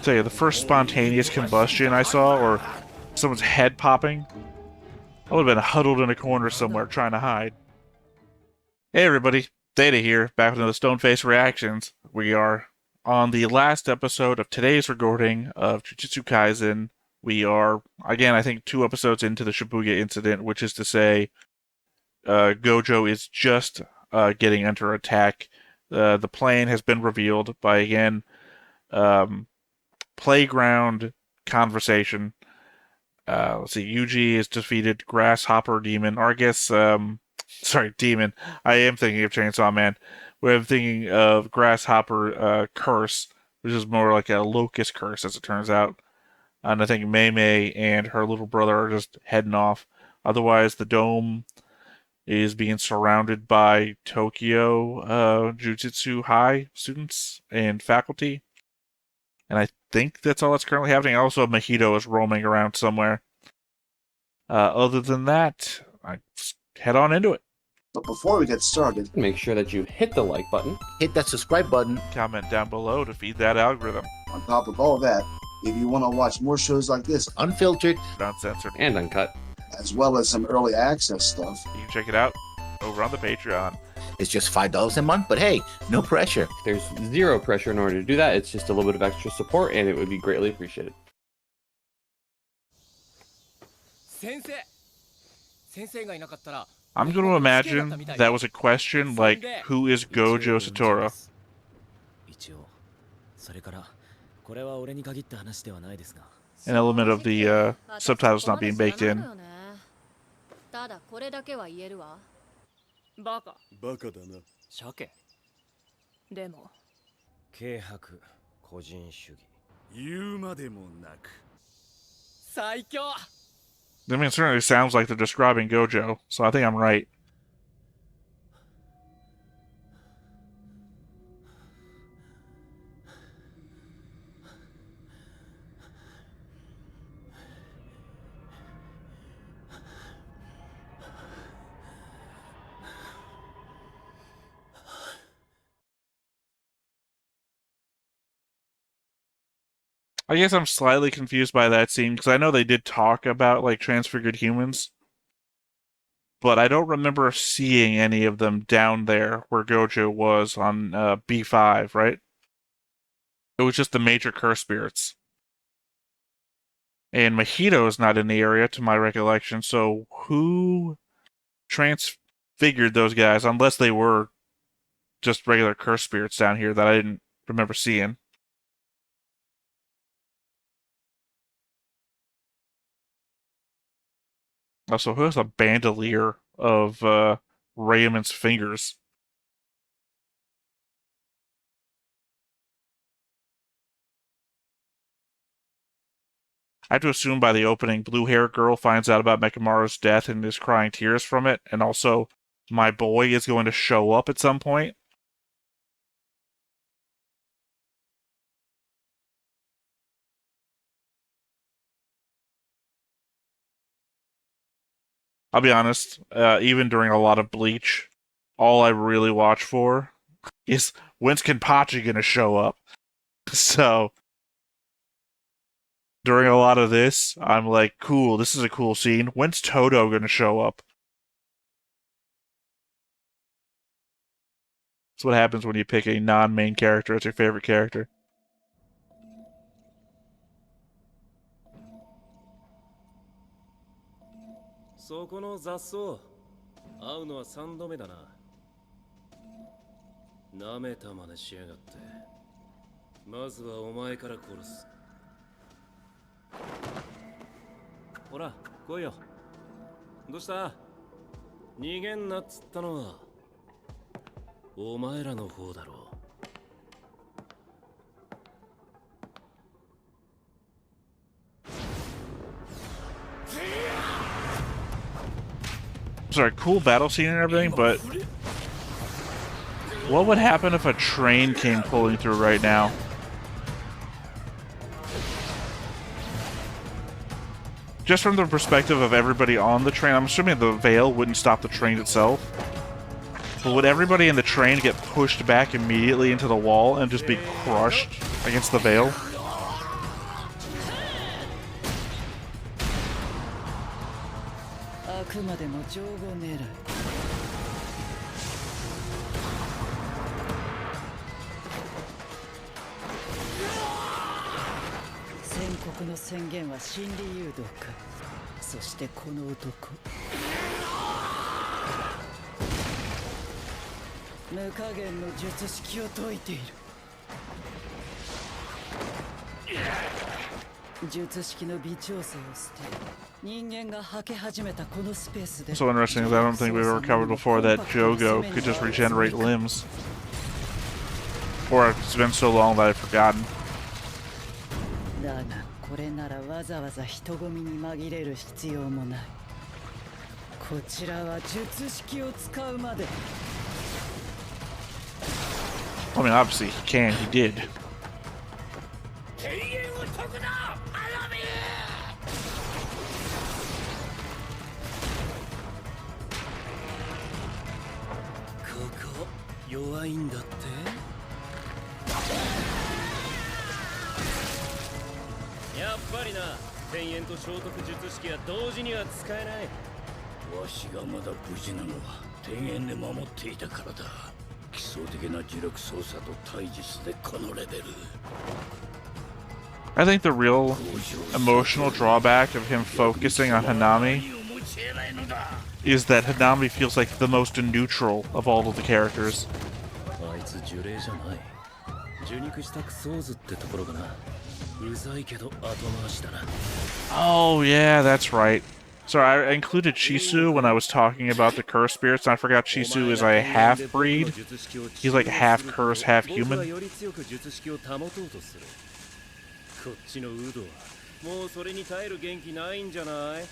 tell you, the first spontaneous combustion I saw, or someone's head popping, I would have been huddled in a corner somewhere trying to hide. Hey everybody, Data here, back with another Stoneface Reactions. We are on the last episode of today's recording of Jujutsu Kaisen. We are, again, I think 2 episodes into the Shibuya incident, which is to say, Gojo is just getting under attack. The plan has been revealed by, again, playground conversation. Let's see, Yuji is defeated Grasshopper Demon, or I guess, sorry, Demon. I am thinking of Chainsaw Man. We're thinking of Grasshopper Curse, which is more like a locust curse, as it turns out. And I think Mei Mei and her little brother are just heading off. Otherwise, the dome is being surrounded by Tokyo Jujutsu High students and faculty. And I think that's all that's currently happening. Also, Mahito is roaming around somewhere. Other than that, I head on into it. But before we get started, make sure that you hit the like button, hit that subscribe button, comment down below to feed that algorithm. On top of all that, if you want to watch more shows like this, unfiltered, uncensored, and uncut, as well as some early access stuff, you can check it out over on the Patreon. It's just $5 a month, but hey, no pressure. There's zero pressure in order to do that. It's just a little bit of extra support, and it would be greatly appreciated. I'm going to imagine that was a question like, who is Gojo Satoru? An element of the subtitles not being baked in. バカだな。鮭。でも軽薄、個人主義。言うまでもなく。最強。 I mean, it certainly sounds like they're describing Gojo, so I think I'm right. I guess I'm slightly confused by that scene, because I know they did talk about, like, transfigured humans. But I don't remember seeing any of them down there where Gojo was on B5, right? It was just the major curse spirits. And Mahito is not in the area, to my recollection, so who transfigured those guys, unless they were just regular curse spirits down here that I didn't remember seeing? Also, who has a bandolier of Raymond's fingers? I have to assume by the opening, blue-haired girl finds out about Mekamaru's death and is crying tears from it, and also my boy is going to show up at some point. I'll be honest, even during a lot of Bleach, all I really watch for is when's Kenpachi gonna show up? So, during a lot of this, I'm like, cool, this is a cool scene. When's Todo gonna show up? That's what happens when you pick a non-main character as your favorite character. So この雑草会うのは3度目だな。舐めた真似しやがって。まずはお前から殺す。ほら、来いよ。どうした？逃げんなっつったのはお前らの方だろう。Sorry, cool battle scene and everything, but what would happen if a train came pulling through right now? Just from the perspective of everybody on the train, I'm assuming the veil wouldn't stop the train itself. But would everybody in the train get pushed back immediately into the wall and just be crushed against the veil? くまでも情報狙い。宣告の宣言は心理誘導か。そしてこの男、無加減の術式を解いている。術式の微調整を捨て、人間がはけ始めたこのスペースで。So interesting is I don't think we've ever covered before that Jogo could just regenerate limbs. Or it's been so long that I've forgotten. だがこれならわざわざ人混みに紛れる必要もない。こちらは術式を使うまで。I mean, obviously he can, he did. ここ弱いんだって。やっぱりな、天元と聖徳術式は同時には使えない。わしがまだ無事なのは天元で守っていたからだ。基礎的な呪力操作と対術でこのレベル。 I think the real emotional drawback of him focusing on Hanami is that Hanami feels like the most neutral of all of the characters. あいつ呪霊じゃない。受肉したクソーズってところかな。うざいけど後回しだな。 Oh, yeah, that's right. Sorry, I included Shisu when I was talking about the curse spirits, and I forgot Shisu is a half-breed. He's like half curse, half human. こっちのウドはもうそれに耐える元気ないんじゃない？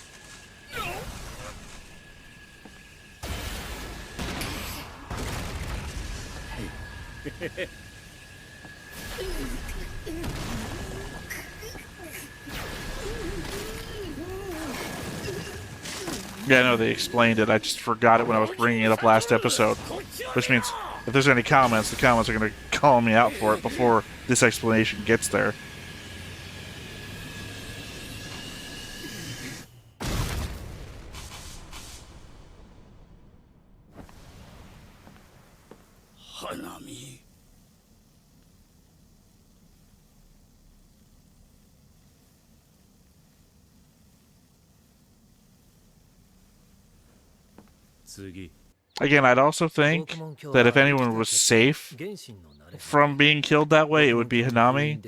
Yeah, no, they explained it. I just forgot it when I was bringing it up last episode. Which means, if there's any comments, the comments are going to call me out for it before this explanation gets there. Hanami. Again, I'd also think that if anyone was safe from being killed that way, it would be Hanami.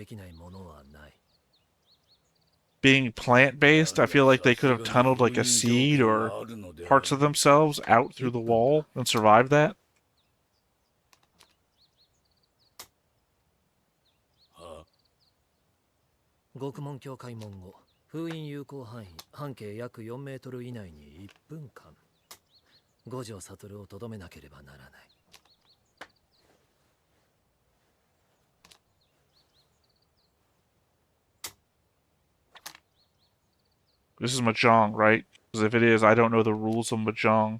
Being plant-based, I feel like they could have tunneled like a seed or parts of themselves out through the wall and survived that. Gojo Satoru をとどめなければならない。 This is Mahjong, right? Because if it is, I don't know the rules of Mahjong.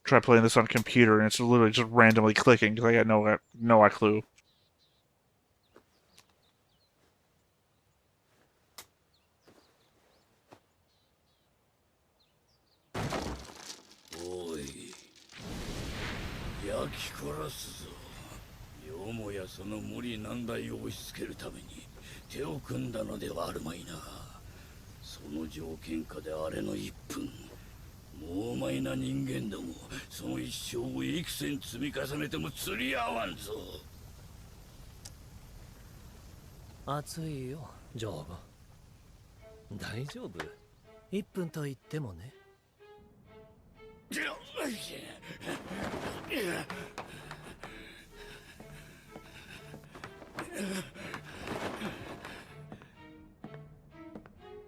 Try playing this on computer and it's literally just randomly clicking because I got no clue. Yomoya その無理難題を押し付けるために手を組んだのではあるまいな。その条件下であれの1分。もうお前な人間ども、その一生を幾千積み重ねても釣り合わんぞ。熱いよ、ジョーゴ。大丈夫。1分と言ってもね。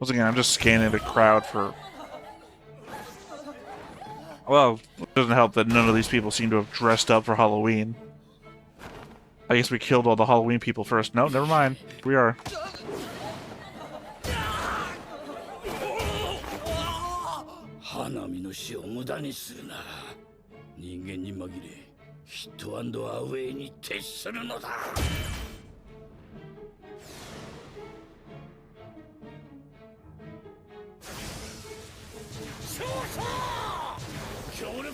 Once again, I'm just scanning the crowd for... Well, it doesn't help that none of these people seem to have dressed up for Halloween. I guess we killed all the Halloween people first. No, never mind. We are. Hanami の死を無駄にするな。人間に紛れ、ヒット&アウェイに徹するのだ。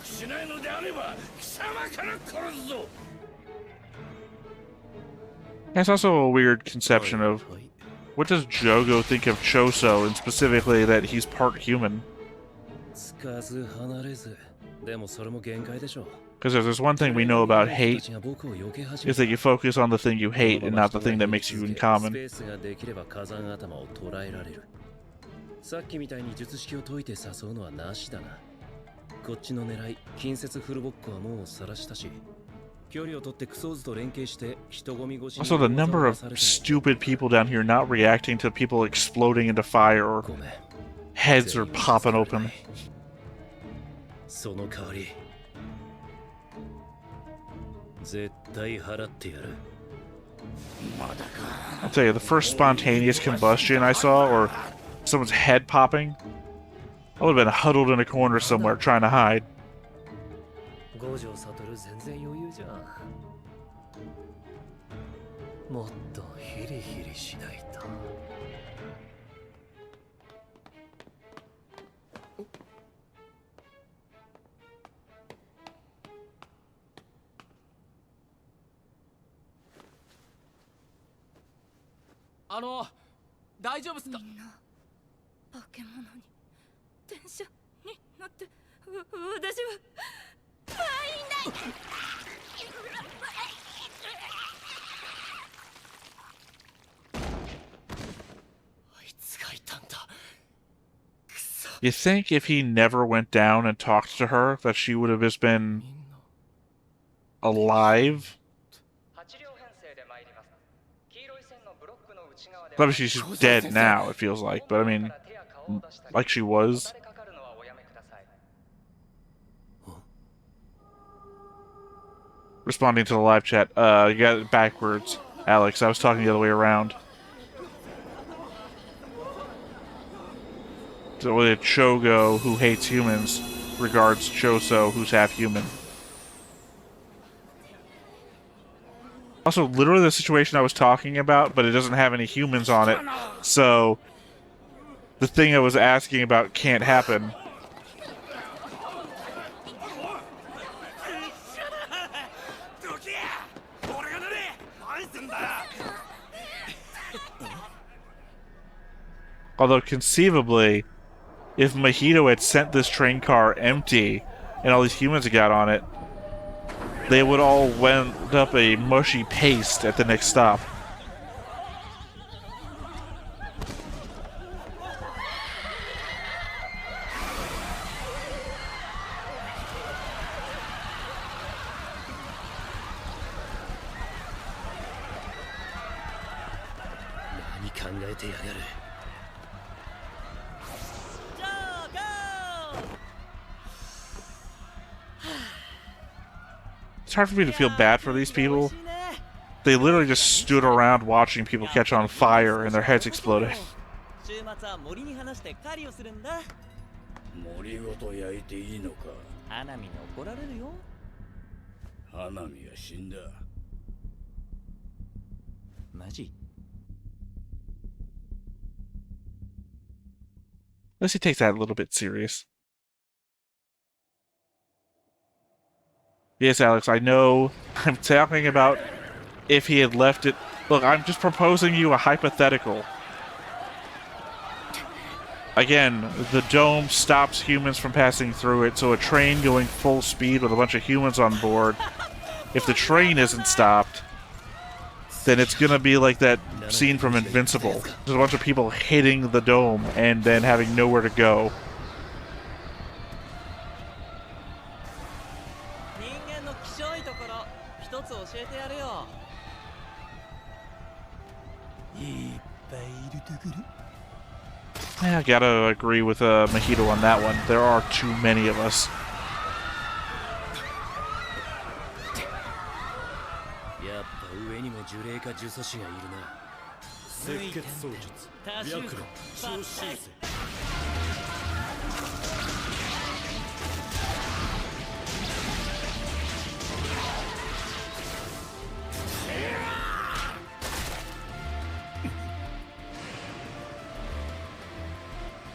力しないのであれば貴様から殺すぞ。 It's also a weird conception of what does Jogo think of Choso, and specifically that he's part human. つかず離れず。でもそれも限界でしょ。 Because if there's one thing we know about hate, is that you focus on the thing you hate and not the thing that makes you uncommon. さっきみたいに術式を解いて誘うのはなしだな。こっちの狙い、近接フルボッコはもう晒したし、距離を取ってクソーズと連携して人混み越しに。 Also, the number of stupid people down here not reacting to people exploding into fire or heads are popping open. その代わり絶対払ってやる。 I'll tell you, the first spontaneous combustion I saw, or someone's head popping, I would have been huddled in a corner somewhere trying to hide. 五条悟全然余裕じゃん。もっとヒリヒリしないと。大丈夫っすか？みんな化け物に電車に乗って私は入んない。 You think if he never went down and talked to her, that she would have just been alive? Obviously, she's dead now, it feels like, but I mean, like she was. Responding to the live chat. You got it backwards, Alex. I was talking the other way around. So with Chogo, who hates humans, regards Choso, who's half human. Also, literally the situation I was talking about, but it doesn't have any humans on it, so the thing I was asking about can't happen. Although, conceivably, if Mahito had sent this train car empty and all these humans got on it, they would all wind up a mushy paste at the next stop. It's hard for me to feel bad for these people. They literally just stood around watching people catch on fire and their heads exploding. 森ごと焼いていいのか。花見に怒られるよ。花見が死んだ。マジ？ Unless he takes that a little bit serious. Yes, Alex, I know. I'm talking about if he had left it. Look, I'm just proposing you a hypothetical. Again, the dome stops humans from passing through it, so a train going full speed with a bunch of humans on board, if the train isn't stopped, then it's gonna be like that scene from Invincible. There's a bunch of people hitting the dome and then having nowhere to go. Yeah, I gotta agree with Mahito on that one. There are too many of us.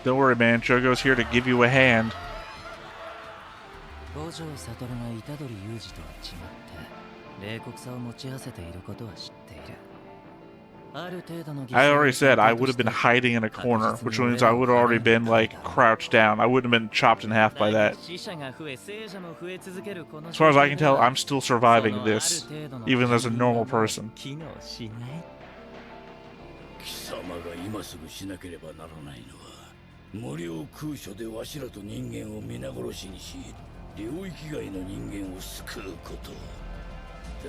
Don't worry, man. Chogo's here to give you a hand. 城悟が虎杖裕二とは違って冷酷さを持ち合わせていることは知っている。 I already said I would have been hiding in a corner, which means I would have already been, like, crouched down. I wouldn't have been chopped in half by that. As far as I can tell, I'm still surviving this, even as a normal person. 貴様が今すぐしなければならないのは無料空所でわしらと人間を皆殺しにし領域外の人間を救うこと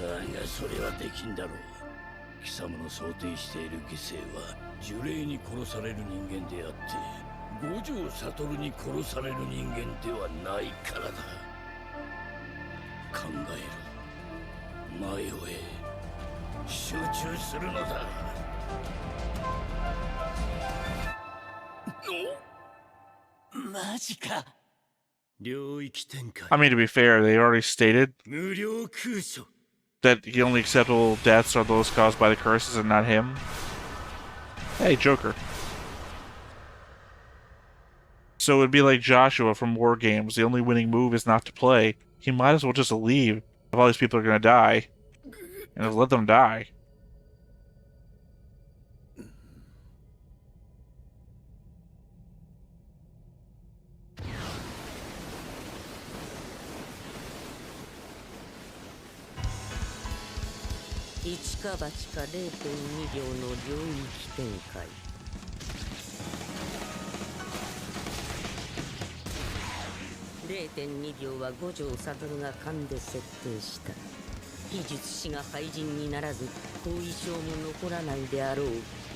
だがそれはできんだろう。貴様の想定している犠牲は呪霊に殺される人間であって五条悟に殺される人間ではないからだ。考えろ、前をへ集中するのだ。マジか。領域展開。 I mean, to be fair, they already stated 無料空所。 that the only acceptable deaths are those caused by the curses and not him. Hey, Joker. So it'd be like Joshua from War Games. The only winning move is not to play. He might as well just leave if all these people are gonna die. And just let them die. 一か八か 0.2 秒の領域展開。0.2 秒は五条悟が勘で設定した。技術師が廃人にならず後遺症も残らないであろう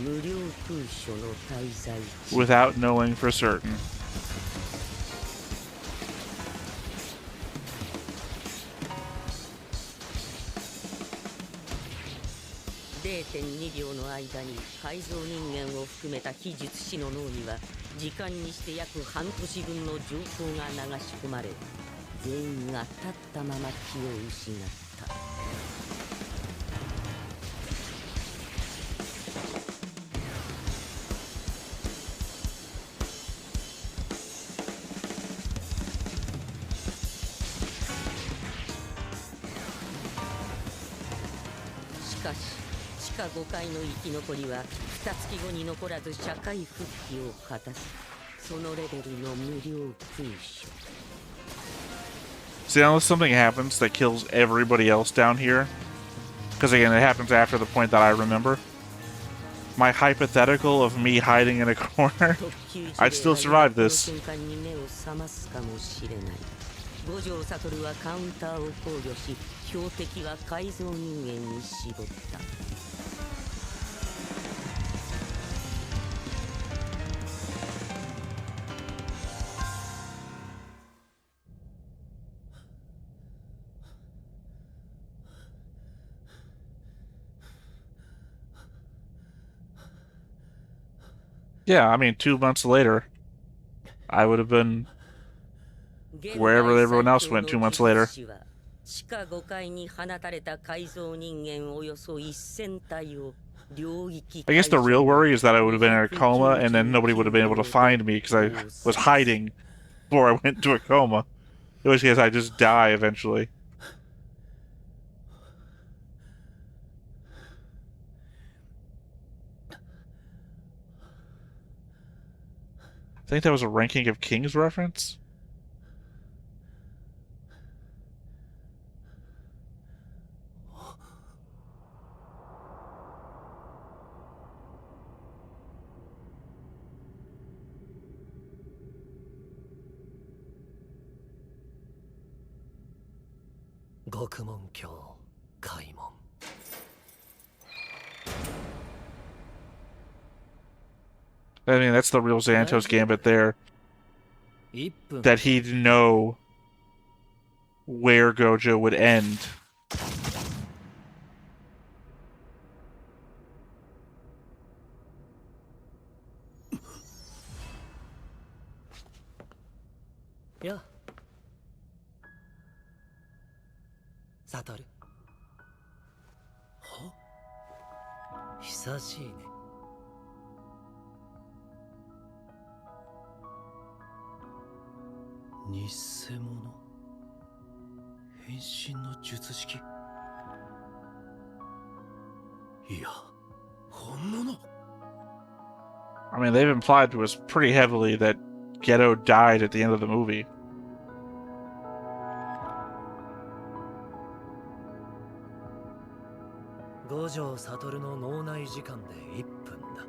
無料空所の滞在地。 Without knowing for certain. 0.2 秒の間に改造人間を含めた非術師の脳には時間にして約半年分の情報が流し込まれ全員が立ったまま気を失った。しかし地下5階の生き残りは2月後に残らず社会復帰を果たす。そのレベルの無料空所。 See, unless something happens that kills everybody else down here, because again, it happens after the point that I remember, my hypothetical of me hiding in a corner, I'd still survive this. 五条悟はカウンターを考慮し標的は改造人間に絞った。 Yeah, I mean, 2 months later, I would have been wherever everyone else went 2 months later. 地下5階に放たれた改造人間およそ1000体を領域。 I guess the real worry is that I would have been in a coma and then nobody would have been able to find me because I was hiding before I went into a coma. In which case, I just die eventually. I think that was a Ranking of Kings reference. I mean, that's the real Xantos Gambit there. That he'd know where Gojo would end. Yeah. Satoru. 久しいね。偽物。変身の術式。いや、本物。I mean, they've implied to us pretty heavily that Geto died at the end of the movie. 五条悟の脳内時間で1分だ。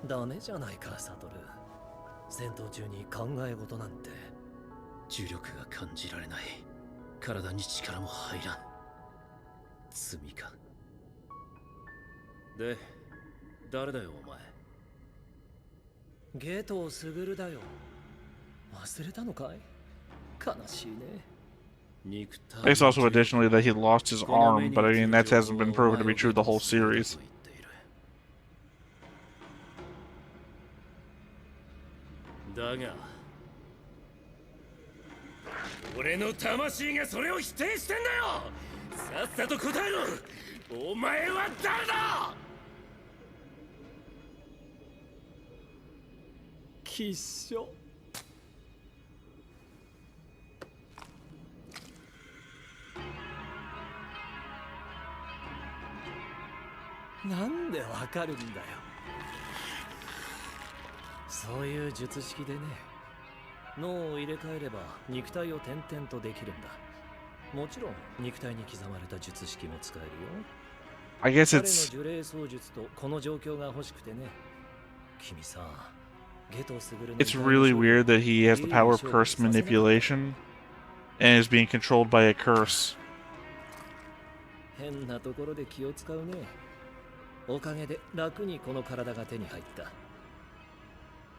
ダメじゃないか、悟。戦闘中に考え事なんて。重力が感じられない。体に力も入らん。罪か。で、誰だよお前。ゲトウスグルだよ。忘れたのかい？悲しいね。 I guess also additionally that he lost his arm, but I mean that hasn't been proven to be true the whole series. だが俺の魂がそれを否定してんだよ。さっさと答えろ。お前は誰だ。吉祥。なんでわかるんだよ。そういう術式でね。脳を入れ替えれば肉体を転々とできるんだ。もちろん肉体に刻まれた術式も使えるよ。 I guess 彼の it's 呪霊操術とこの状況が欲しくてね。君さ、ゲトウスグルの it's really weird that he has the power of curse manipulation and is being controlled by a curse. 変なところで気を使うね。おかげで楽にこの体が手に入った。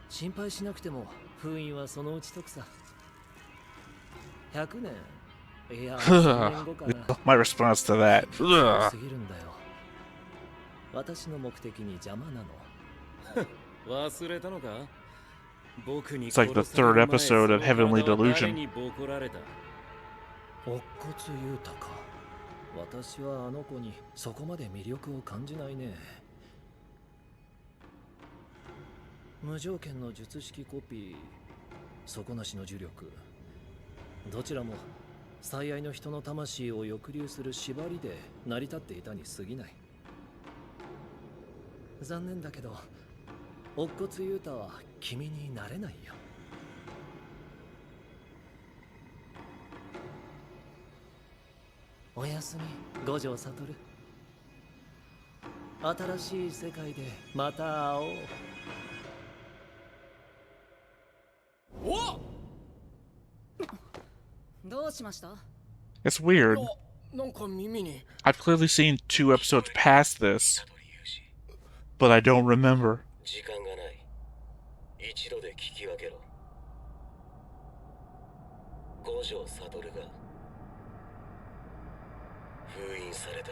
心配しなくても封印はそのうち解くさ。100年いや1000年後かな。 My response to that. 過ぎるんだよ。私の目的に邪魔なの。忘れたのか？僕に It's like the third episode of Heavenly Delusion. 乙骨ユータか。私はあの子にそこまで魅力を感じないね。無条件の術式コピー、底なしの呪力、どちらも最愛の人の魂を抑留する縛りで成り立っていたに過ぎない。残念だけど乙骨ユータは君になれないよ。おやすみ、五条悟。新しい世界でまた会おう。お！どうしました？ It's weird. なんか耳に。 I've clearly seen 2 episodes past this, but I don't remember. 時間がない。一度で聞き分けろ。五条悟が封印された。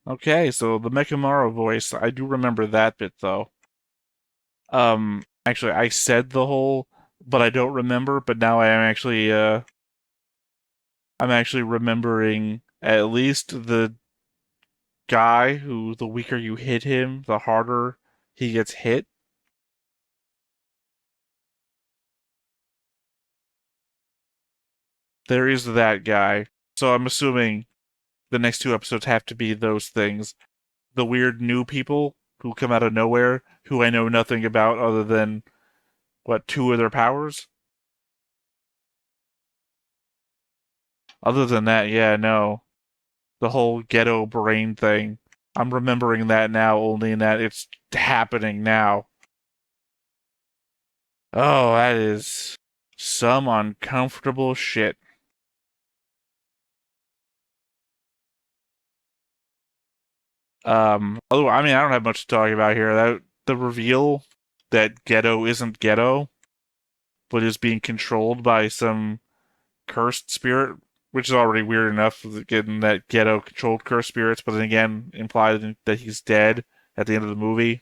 Okay, so the Mekamaru voice, I do remember that bit though. Actually I said the whole but I don't remember, but now I'm actually remembering at least the guy who the weaker you hit him, the harder he gets hit. There is that guy. So I'm assuming the next 2 episodes have to be those things. The weird new people who come out of nowhere, who I know nothing about other than, what, 2 of their powers? Other than that, yeah, no. The whole ghetto brain thing. I'm remembering that now, only in that it's happening now. Oh, that is some uncomfortable shit. Although, I mean, I don't have much to talk about here. The reveal that Ghetto isn't Ghetto, but is being controlled by some cursed spirit, which is already weird enough, given that Ghetto controlled cursed spirits, but then again, implied that he's dead at the end of the movie.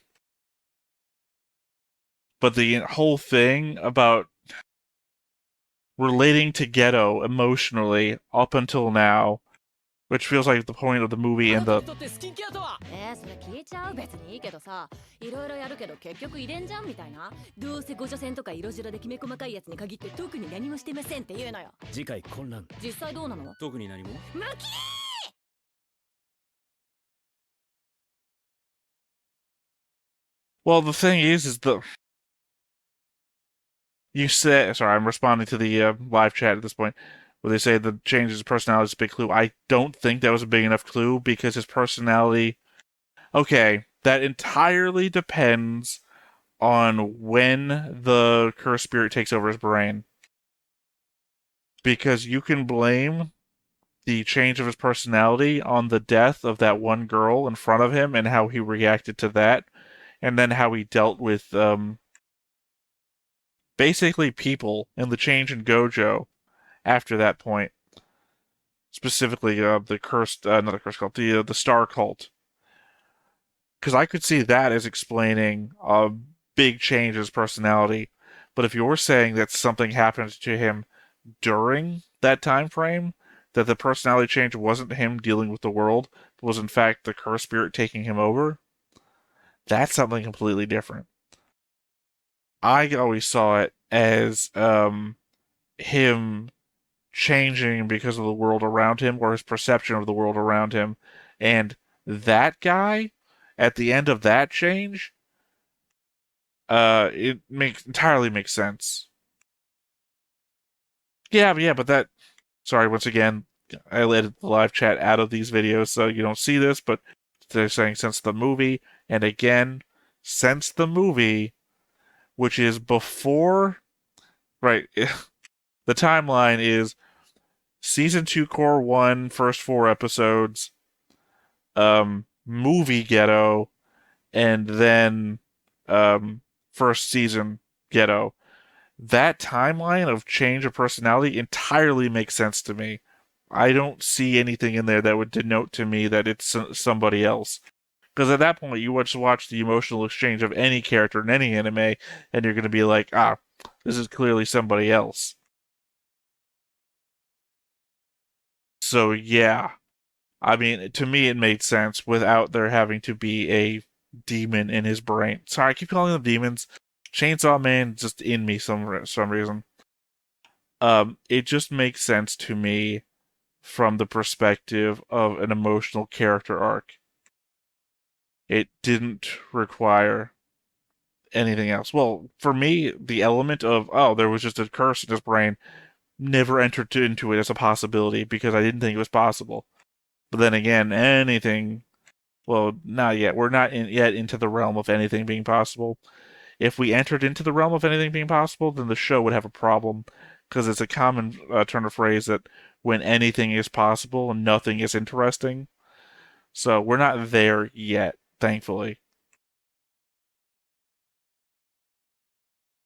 But the whole thing about relating to Ghetto emotionally up until now which feels like the point of the movie and the それ聞いちゃう別にいいけどさ、いろいろやるけど結局遺伝じゃんみたいな。どうせご所詮とか色白できめ細かいやつに限って特に何もしてませんって言うのよ。次回混乱。実際どうなの？特に何も。マキー Well, the thing is you said, sorry, I'm responding to the live chat at this point, where they say the change his personality is a big clue. I don't think that was a big enough clue because his personality. Okay, that entirely depends on when the cursed spirit takes over his brain. Because you can blame the change of his personality on the death of that one girl in front of him and how he reacted to that, and then how he dealt with basically people and the change in Gojo after that point. Specifically, the cursed, not the cursed cult, the star cult. Because I could see that as explaining a big change in his personality. But if you're saying that something happened to him during that time frame, that the personality change wasn't him dealing with the world, but was in fact the cursed spirit taking him over, that's something completely different. I always saw it as him changing because of the world around him, or his perception of the world around him. And that guy, at the end of that change, it entirely makes sense. Yeah, but that... Sorry, once again, I edited the live chat out of these videos, so you don't see this, but they're saying since the movie, and again, since the movie, which is before... Right, the timeline is Season 2, Core 1, first 4 episodes, movie Ghetto, and then first season Ghetto. That timeline of change of personality entirely makes sense to me. I don't see anything in there that would denote to me that it's somebody else. Because at that point, you just watch the emotional exchange of any character in any anime, and you're going to be like, this is clearly somebody else. So yeah, I mean, to me it made sense without there having to be a demon in his brain. Sorry, I keep calling them demons. Chainsaw Man just in me some reason. It just makes sense to me from the perspective of an emotional character arc. It didn't require anything else. Well, for me, the element of, there was just a curse in his brain never entered into it as a possibility because I didn't think it was possible. But then again, anything... Well, not yet. We're not yet into the realm of anything being possible. If we entered into the realm of anything being possible, then the show would have a problem, because it's a common turn of phrase that when anything is possible, nothing is interesting. So we're not there yet, thankfully.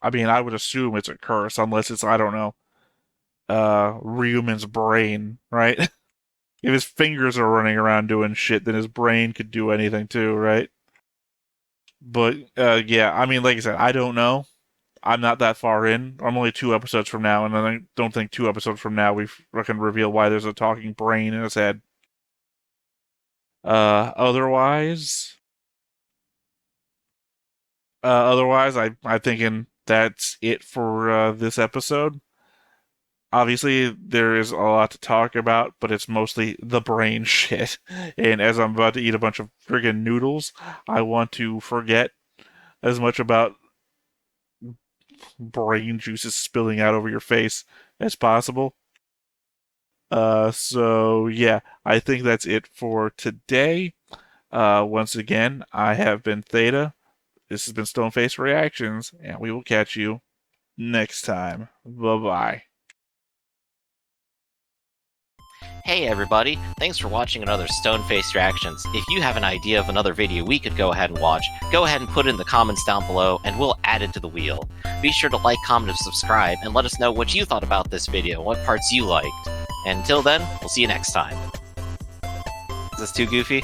I mean, I would assume it's a curse, unless it's, I don't know, Ryuman's brain, right? If his fingers are running around doing shit, then his brain could do anything too, right? But, yeah, I mean, like I said, I don't know. I'm not that far in. I'm only 2 episodes from now, and I don't think 2 episodes from now we can reveal why there's a talking brain in his head. Otherwise, I'm thinking that's it for this episode. Obviously, there is a lot to talk about, but it's mostly the brain shit. And as I'm about to eat a bunch of friggin' noodles, I want to forget as much about brain juices spilling out over your face as possible. So yeah, I think that's it for today. Once again, I have been Theta. This has been Stoneface Reactions, and we will catch you next time. Bye-bye. Hey everybody, thanks for watching another Stoneface Reactions. If you have an idea of another video we could go ahead and watch, go ahead and put it in the comments down below and we'll add it to the wheel. Be sure to like, comment, and subscribe, and let us know what you thought about this video, what parts you liked. And until then, we'll see you next time. Is this too goofy?